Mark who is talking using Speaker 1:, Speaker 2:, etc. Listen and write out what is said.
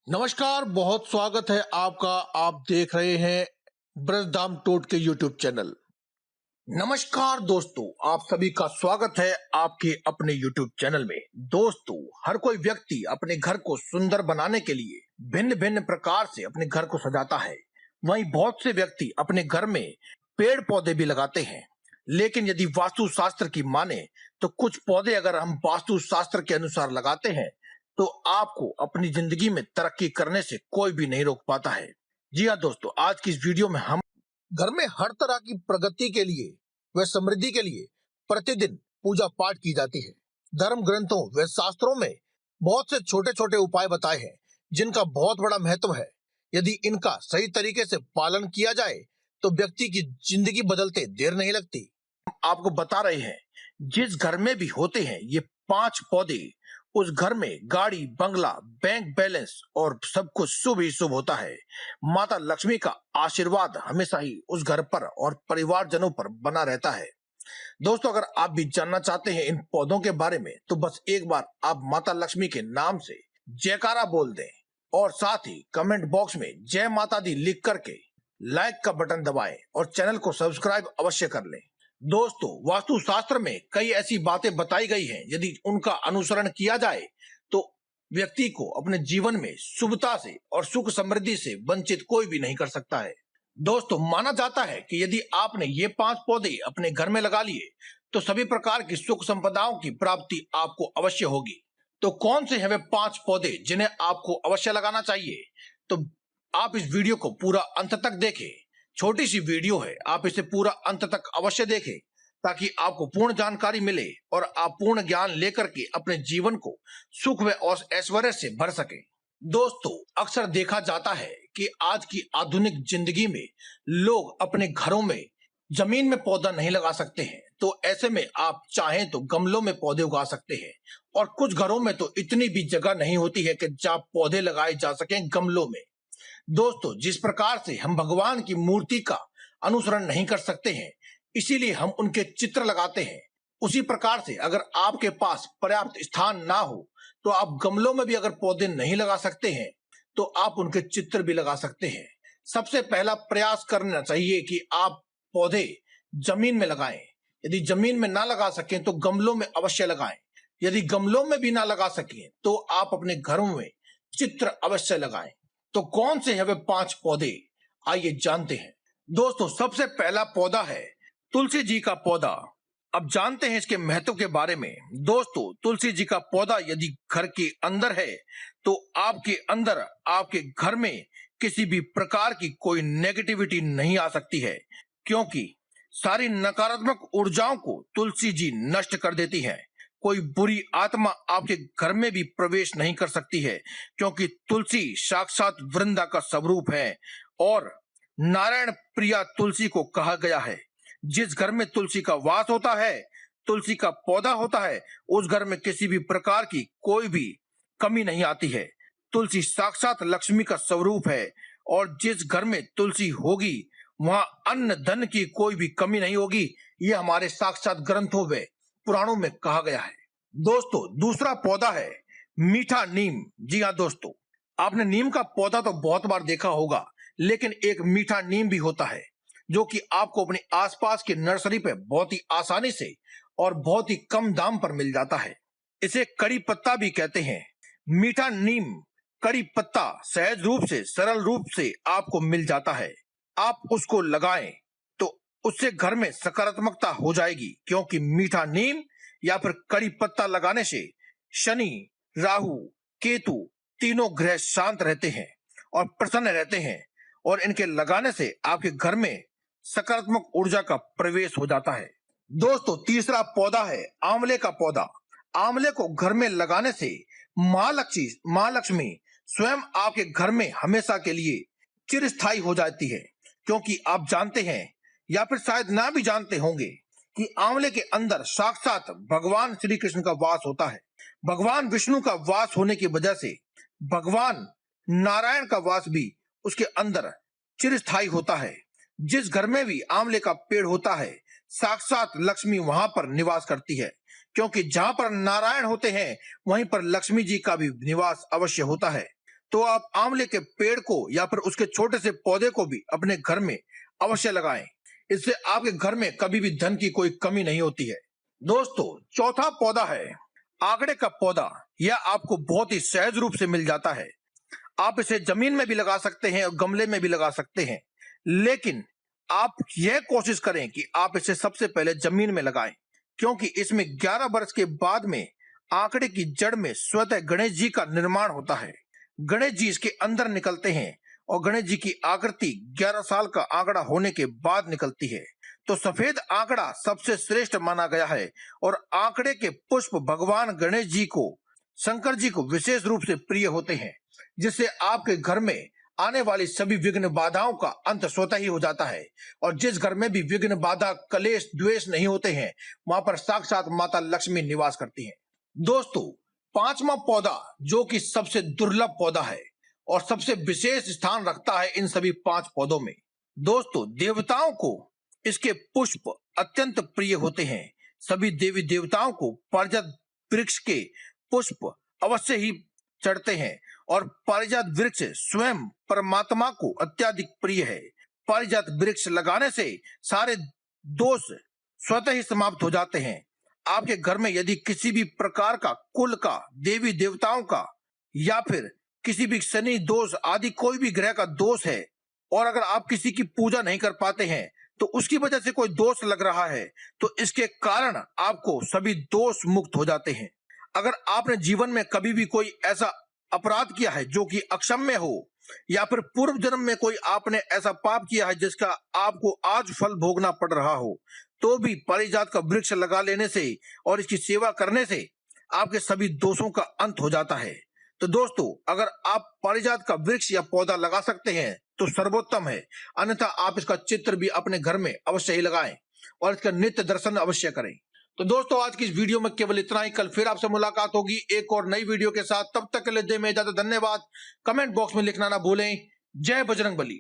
Speaker 1: नमस्कार, बहुत स्वागत है आपका। आप देख रहे हैं ब्रजधाम टोट के यूट्यूब चैनल। नमस्कार दोस्तों, आप सभी का स्वागत है आपके अपने यूट्यूब चैनल में। दोस्तों, हर कोई व्यक्ति अपने घर को सुंदर बनाने के लिए भिन्न भिन्न प्रकार से अपने घर को सजाता है। वहीं बहुत से व्यक्ति अपने घर में पेड़ पौधे भी लगाते हैं। लेकिन यदि वास्तु शास्त्र की माने तो कुछ पौधे अगर हम वास्तु शास्त्र के अनुसार लगाते हैं तो आपको अपनी जिंदगी में तरक्की करने से कोई भी नहीं रोक पाता है। जी हाँ दोस्तों, आज की इस वीडियो में हम घर में हर तरह की प्रगति के लिए व समृद्धि के लिए प्रतिदिन पूजा पाठ की जाती है। धर्म ग्रंथों व शास्त्रों में बहुत से छोटे छोटे उपाय बताए हैं जिनका बहुत बड़ा महत्व है। यदि इनका सही तरीके से पालन किया जाए तो व्यक्ति की जिंदगी बदलते देर नहीं लगती। हम आपको बता रहे हैं, जिस घर में भी होते हैं ये 5 पौधे, उस घर में गाड़ी, बंगला, बैंक बैलेंस और सब कुछ शुभ ही शुभ होता है। माता लक्ष्मी का आशीर्वाद हमेशा ही उस घर पर और परिवारजनों पर बना रहता है। दोस्तों, अगर आप भी जानना चाहते हैं इन पौधों के बारे में तो बस एक बार आप माता लक्ष्मी के नाम से जयकारा बोल दें और साथ ही कमेंट बॉक्स में जय माता दी लिख करके लाइक का बटन दबाएं और चैनल को सब्सक्राइब अवश्य कर लें। दोस्तों, वास्तु शास्त्र में कई ऐसी बातें बताई गई हैं, यदि उनका अनुसरण किया जाए तो व्यक्ति को अपने जीवन में शुभता से और सुख समृद्धि से वंचित कोई भी नहीं कर सकता है। दोस्तों, माना जाता है कि यदि आपने ये 5 पौधे अपने घर में लगा लिए तो सभी प्रकार की सुख संपदाओं की प्राप्ति आपको अवश्य होगी। तो कौन से हैं वे 5 पौधे जिन्हें आपको अवश्य लगाना चाहिए? तो आप इस वीडियो को पूरा अंत तक देखें। छोटी सी वीडियो है, आप इसे पूरा अंत तक अवश्य देखें ताकि आपको पूर्ण जानकारी मिले और आप पूर्ण ज्ञान लेकर के अपने जीवन को सुख व ऐश्वर्य से भर सकें। दोस्तों, अक्सर देखा जाता है कि आज की आधुनिक जिंदगी में लोग अपने घरों में जमीन में पौधा नहीं लगा सकते हैं, तो ऐसे में आप चाहें तो गमलों में पौधे उगा सकते हैं। और कुछ घरों में तो इतनी भी जगह नहीं होती है कि जहां पौधे लगाए जा सकें गमलों में। दोस्तों, जिस प्रकार से हम भगवान की मूर्ति का अनुसरण नहीं कर सकते हैं, इसीलिए हम उनके चित्र लगाते हैं, उसी प्रकार से अगर आपके पास पर्याप्त स्थान ना हो तो आप गमलों में भी अगर पौधे नहीं लगा सकते हैं तो आप उनके चित्र भी लगा सकते हैं। सबसे पहला प्रयास करना चाहिए कि आप पौधे जमीन में लगाएं। यदि जमीन में ना लगा सकें तो गमलों में अवश्य लगाएं। यदि गमलों में भी ना लगा सकें तो आप अपने घरों में चित्र अवश्य लगाएं। तो कौन से हैं वे 5 पौधे, आइए जानते हैं। दोस्तों, सबसे पहला पौधा है तुलसी जी का पौधा। अब जानते हैं इसके महत्व के बारे में। दोस्तों, तुलसी जी का पौधा यदि घर के अंदर है तो आपके अंदर, आपके घर में किसी भी प्रकार की कोई नेगेटिविटी नहीं आ सकती है, क्योंकि सारी नकारात्मक ऊर्जाओं को तुलसी जी नष्ट कर देती है। कोई बुरी आत्मा आपके घर में भी प्रवेश नहीं कर सकती है, क्योंकि तुलसी साक्षात वृंदा का स्वरूप है और नारायण प्रिया तुलसी को कहा गया है। जिस घर में तुलसी का वास होता है, तुलसी का पौधा होता है, उस घर में किसी भी प्रकार की कोई भी कमी नहीं आती है। तुलसी साक्षात लक्ष्मी का स्वरूप है और जिस घर में तुलसी होगी वहां अन्न धन की कोई भी कमी नहीं होगी। ये हमारे साक्षात ग्रंथों में, पुराणों में कहा गया है। दोस्तों, दूसरा पौधा है मीठा नीम। जी हाँ दोस्तों, आपने नीम का पौधा तो बहुत बार देखा होगा, लेकिन एक मीठा नीम भी होता है जो कि आपको अपने आसपास के नर्सरी पे बहुत ही आसानी से और बहुत ही कम दाम पर मिल जाता है। इसे कड़ी पत्ता भी कहते हैं। मीठा नीम कड़ी पत्ता सहज रूप से, सरल रूप से आपको मिल जाता है। आप उसको लगाएं तो उससे घर में सकारात्मकता हो जाएगी, क्योंकि मीठा नीम या फिर कड़ी पत्ता लगाने से शनि, राहु, केतु तीनों ग्रह शांत रहते हैं और प्रसन्न रहते हैं और इनके लगाने से आपके घर में सकारात्मक ऊर्जा का प्रवेश हो जाता है। दोस्तों, तीसरा पौधा है आंवले का पौधा। आंवले को घर में लगाने से माँ लक्ष्मी स्वयं आपके घर में हमेशा के लिए चिरस्थायी हो जाती है, क्योंकि आप जानते हैं या फिर शायद ना भी जानते होंगे कि आंवले के अंदर साक्षात भगवान श्री कृष्ण का वास होता है। भगवान विष्णु का वास होने की वजह से भगवान नारायण का वास भी उसके अंदर चिरस्थायी होता है। जिस घर में भी आंवले का पेड़ होता है, साक्षात लक्ष्मी वहां पर निवास करती है, क्योंकि जहां पर नारायण होते हैं वहीं पर लक्ष्मी जी का भी निवास अवश्य होता है। तो आप आंवले के पेड़ को या फिर उसके छोटे से पौधे को भी अपने घर में अवश्य लगाएं। इससे आपके घर में कभी भी धन की कोई कमी नहीं होती है। दोस्तों, चौथा पौधा है आंकड़े का पौधा। यह आपको बहुत ही सहज रूप से मिल जाता है। आप इसे जमीन में भी लगा सकते हैं और गमले में भी लगा सकते हैं, लेकिन आप यह कोशिश करें कि आप इसे सबसे पहले जमीन में लगाएं, क्योंकि इसमें 11 वर्ष के बाद में आंकड़े की जड़ में स्वतः गणेश जी का निर्माण होता है। गणेश जी इसके अंदर निकलते हैं और गणेश जी की आकृति 11 साल का आंकड़ा होने के बाद निकलती है। तो सफेद आंकड़ा सबसे श्रेष्ठ माना गया है और आंकड़े के पुष्प भगवान गणेश जी को, शंकर जी को विशेष रूप से प्रिय होते हैं, जिससे आपके घर में आने वाली सभी विघ्न बाधाओं का अंत स्वतः ही हो जाता है। और जिस घर में भी विघ्न बाधा कलेश द्वेष नहीं होते हैं, वहां पर साक्षात माता लक्ष्मी निवास करती हैं। दोस्तों, पांचवा पौधा जो कि सबसे दुर्लभ पौधा है और सबसे विशेष स्थान रखता है इन सभी 5 पौधों में। दोस्तों, देवताओं को इसके पुष्प अत्यंत प्रिय होते हैं। सभी देवी देवताओं को पारिजात वृक्ष के पुष्प अवश्य ही चढ़ते हैं और पारिजात वृक्ष स्वयं परमात्मा को अत्यधिक प्रिय है। पारिजात वृक्ष लगाने से सारे दोष स्वतः ही समाप्त हो जाते हैं। आपके घर में यदि किसी भी प्रकार का, कुल का, देवी देवताओं का या फिर किसी भी शनि दोष आदि कोई भी ग्रह का दोष है और अगर आप किसी की पूजा नहीं कर पाते हैं तो उसकी वजह से कोई दोष लग रहा है, तो इसके कारण आपको सभी दोष मुक्त हो जाते हैं। अगर आपने जीवन में कभी भी कोई ऐसा अपराध किया है जो कि अक्षम्य हो या फिर पूर्व जन्म में कोई आपने ऐसा पाप किया है जिसका आपको आज फल भोगना पड़ रहा हो, तो भी पारिजात का वृक्ष लगा लेने से और इसकी सेवा करने से आपके सभी दोषों का अंत हो जाता है। तो दोस्तों, अगर आप पारिजात का वृक्ष या पौधा लगा सकते हैं तो सर्वोत्तम है, अन्यथा आप इसका चित्र भी अपने घर में अवश्य ही लगाएं और इसका नित्य दर्शन अवश्य करें। तो दोस्तों, आज की इस वीडियो में केवल इतना ही। कल फिर आपसे मुलाकात होगी एक और नई वीडियो के साथ। तब तक के लिए दे में इजाजत। धन्यवाद। कमेंट बॉक्स में लिखना ना भूलें। जय बजरंगबली।